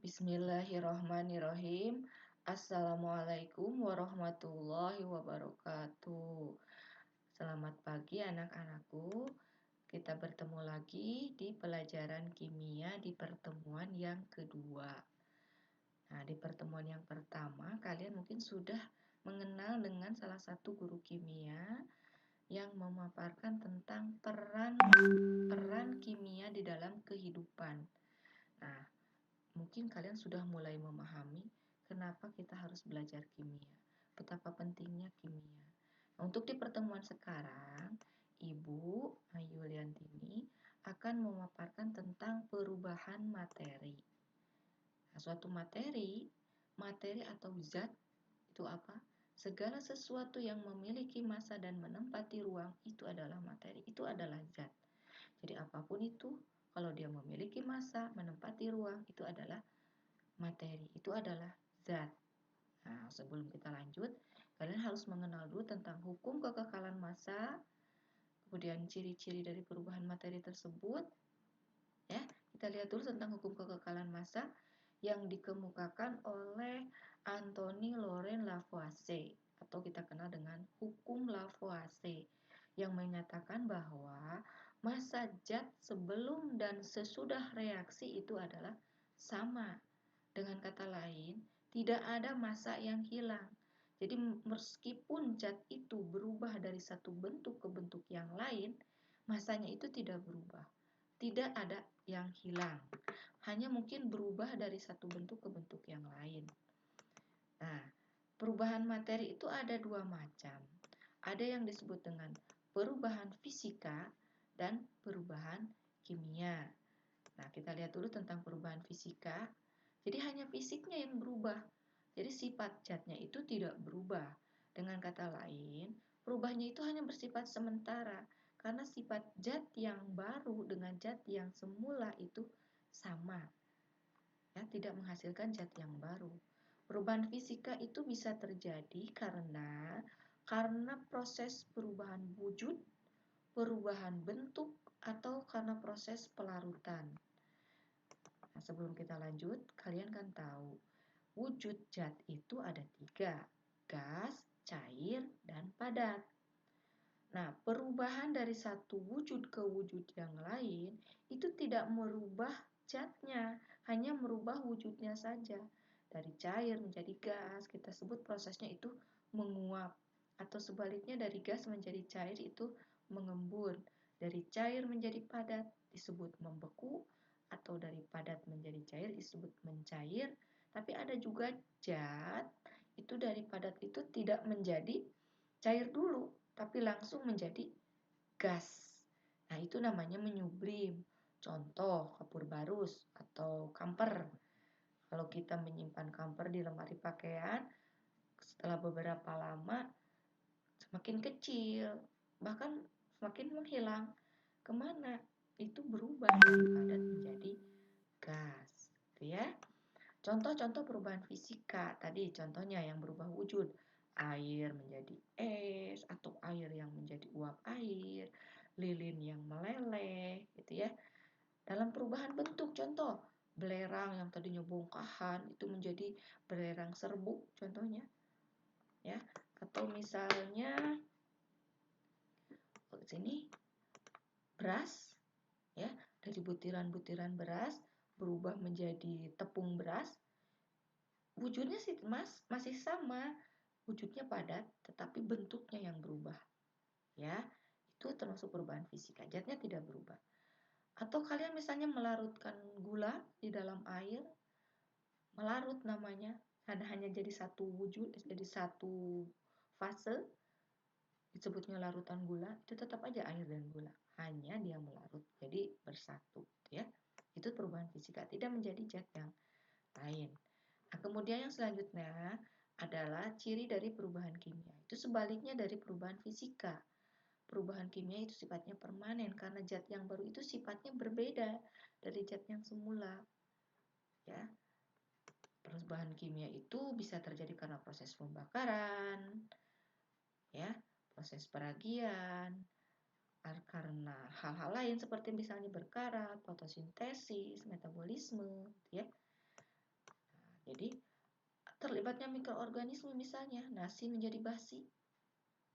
Bismillahirrohmanirrohim. Assalamualaikum warahmatullahi wabarakatuh. Selamat pagi anak-anakku. Kita bertemu lagi di pelajaran kimia di pertemuan yang kedua. Nah, di pertemuan yang pertama, kalian mungkin sudah mengenal dengan salah satu guru kimia yang memaparkan tentang peran kimia di dalam kehidupan. Nah, mungkin kalian sudah mulai memahami kenapa kita harus belajar kimia, betapa pentingnya kimia. Nah, untuk di pertemuan sekarang, Ibu Ayu Liantini akan memaparkan tentang perubahan materi. Nah, suatu materi atau zat itu apa? Segala sesuatu yang memiliki massa dan menempati ruang itu adalah materi, itu adalah zat. Jadi apapun itu, kalau dia memiliki massa, menempati ruang, itu adalah materi, itu adalah zat. Nah, sebelum kita lanjut, kalian harus mengenal dulu tentang hukum kekekalan massa, kemudian ciri-ciri dari perubahan materi tersebut. Ya, kita lihat dulu tentang hukum kekekalan massa yang dikemukakan oleh Anthony Laurent Lavoisier atau kita kenal dengan hukum Lavoisier yang menyatakan bahwa massa zat sebelum dan sesudah reaksi itu adalah sama. Dengan kata lain, tidak ada massa yang hilang. Jadi meskipun zat itu berubah dari satu bentuk ke bentuk yang lain, massanya itu tidak berubah. Tidak ada yang hilang. Hanya mungkin berubah dari satu bentuk ke bentuk yang lain. Nah, perubahan materi itu ada dua macam. Ada yang disebut dengan perubahan fisika dan perubahan kimia. Nah, kita lihat dulu tentang perubahan fisika. Jadi hanya fisiknya yang berubah. Jadi sifat zatnya itu tidak berubah. Dengan kata lain, perubahannya itu hanya bersifat sementara. Karena sifat zat yang baru dengan zat yang semula itu sama. Ya, tidak menghasilkan zat yang baru. Perubahan fisika itu bisa terjadi karena proses perubahan wujud, perubahan bentuk, atau karena proses pelarutan. Nah, sebelum kita lanjut, kalian kan tahu wujud zat itu ada tiga, gas, cair, dan padat. Nah, perubahan dari satu wujud ke wujud yang lain itu tidak merubah zatnya, hanya merubah wujudnya saja. Dari cair menjadi gas, kita sebut prosesnya itu menguap. Atau sebaliknya dari gas menjadi cair itu mengembun. Dari cair menjadi padat disebut membeku, atau dari padat menjadi cair disebut mencair. Tapi ada juga zat, itu dari padat itu tidak menjadi cair dulu, tapi langsung menjadi gas. Nah, itu namanya menyublim. Contoh, kapur barus atau kamper. Kalau kita menyimpan kamper di lemari pakaian, setelah beberapa lama semakin kecil, bahkan semakin menghilang. Kemana? Itu berubah dari padat menjadi gas. Gitu ya. Contoh-contoh perubahan fisika, tadi contohnya yang berubah wujud, air menjadi es, atau air yang menjadi uap air, lilin yang meleleh, gitu ya. Dalam perubahan bentuk, contoh, belerang yang tadinya bongkahan, itu menjadi belerang serbuk, contohnya. Ya, atau misalnya, sini, beras, ya, dari butiran-butiran beras, berubah menjadi tepung beras, wujudnya sih masih sama, wujudnya padat, tetapi bentuknya yang berubah. Ya, itu termasuk perubahan fisika. Zatnya tidak berubah. Atau kalian misalnya melarutkan gula di dalam air, melarut namanya, hanya jadi satu wujud, jadi satu fase, disebutnya larutan gula, itu tetap aja air dan gula. Hanya dia melarut, jadi bersatu. Ya, itu perubahan fisika, tidak menjadi zat yang lain. Nah, kemudian yang selanjutnya adalah ciri dari perubahan kimia. Itu sebaliknya dari perubahan fisika. Perubahan kimia itu sifatnya permanen karena zat yang baru itu sifatnya berbeda dari zat yang semula. Ya. Perubahan kimia itu bisa terjadi karena proses pembakaran, ya, proses peragian, karena hal-hal lain seperti misalnya berkarat, fotosintesis, metabolisme, ya. Jadi terlibatnya mikroorganisme, misalnya nasi menjadi basi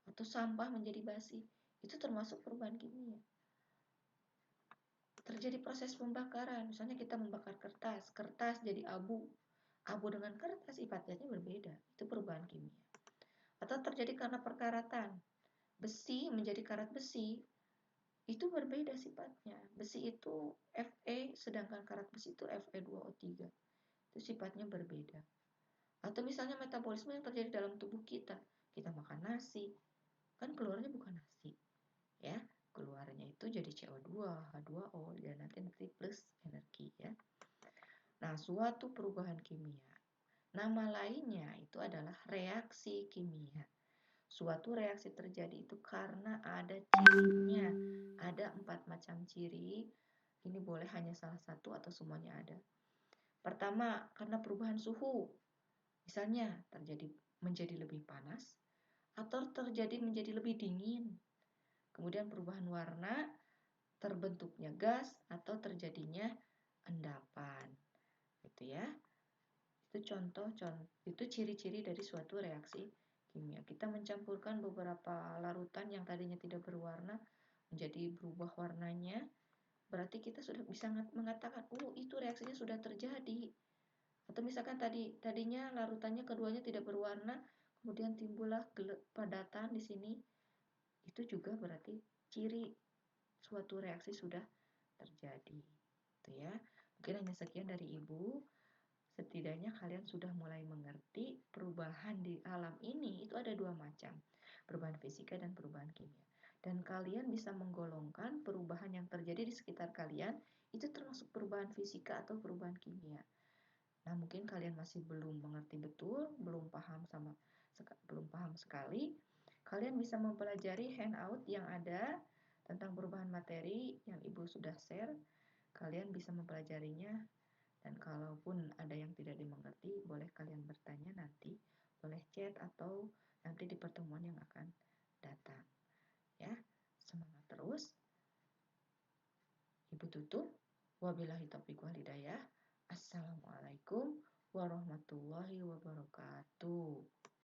atau sampah menjadi basi, itu termasuk perubahan kimia. Terjadi proses pembakaran, misalnya kita membakar kertas jadi abu dengan kertas sifatnya berbeda, itu perubahan kimia. Atau terjadi karena perkaratan, besi menjadi karat besi, itu berbeda sifatnya. Besi itu Fe, sedangkan karat besi itu Fe2O3, itu sifatnya berbeda. Atau misalnya metabolisme yang terjadi dalam tubuh kita makan nasi, kan keluarnya bukan nasi, ya, keluarnya itu jadi CO2, H2O, dan nanti plus energi, ya. Nah, suatu perubahan kimia, nama lainnya itu adalah reaksi kimia. Suatu reaksi terjadi itu karena ada cirinya, ada 4 macam ciri. Ini boleh hanya salah satu atau semuanya ada. Pertama, karena perubahan suhu, misalnya terjadi menjadi lebih panas atau terjadi menjadi lebih dingin. Kemudian perubahan warna, terbentuknya gas atau terjadinya endapan, gitu ya. Itu ciri-ciri dari suatu reaksi kimia. Kita mencampurkan beberapa larutan yang tadinya tidak berwarna menjadi berubah warnanya, berarti kita sudah bisa mengatakan, oh, itu reaksinya sudah terjadi. Atau misalkan tadinya larutannya keduanya tidak berwarna, kemudian timbullah padatan di sini, itu juga berarti ciri suatu reaksi sudah terjadi. Itu ya. Mungkin hanya sekian dari Ibu. Setidaknya kalian sudah mulai mengerti perubahan di alam ini itu ada 2 macam, perubahan fisika dan perubahan kimia. Dan kalian bisa menggolongkan perubahan yang terjadi di sekitar kalian itu termasuk perubahan fisika atau perubahan kimia. Nah, mungkin kalian masih belum mengerti betul, belum paham sekali. Kalian bisa mempelajari handout yang ada tentang perubahan materi yang Ibu sudah share. Kalian bisa mempelajarinya. Dan kalaupun ada yang tidak dimengerti, boleh kalian bertanya nanti, boleh chat atau nanti di pertemuan yang akan datang. Ya, semangat terus. Ibu tutup. Wabillahi taufiq wal hidayah. Assalamualaikum warahmatullahi wabarakatuh.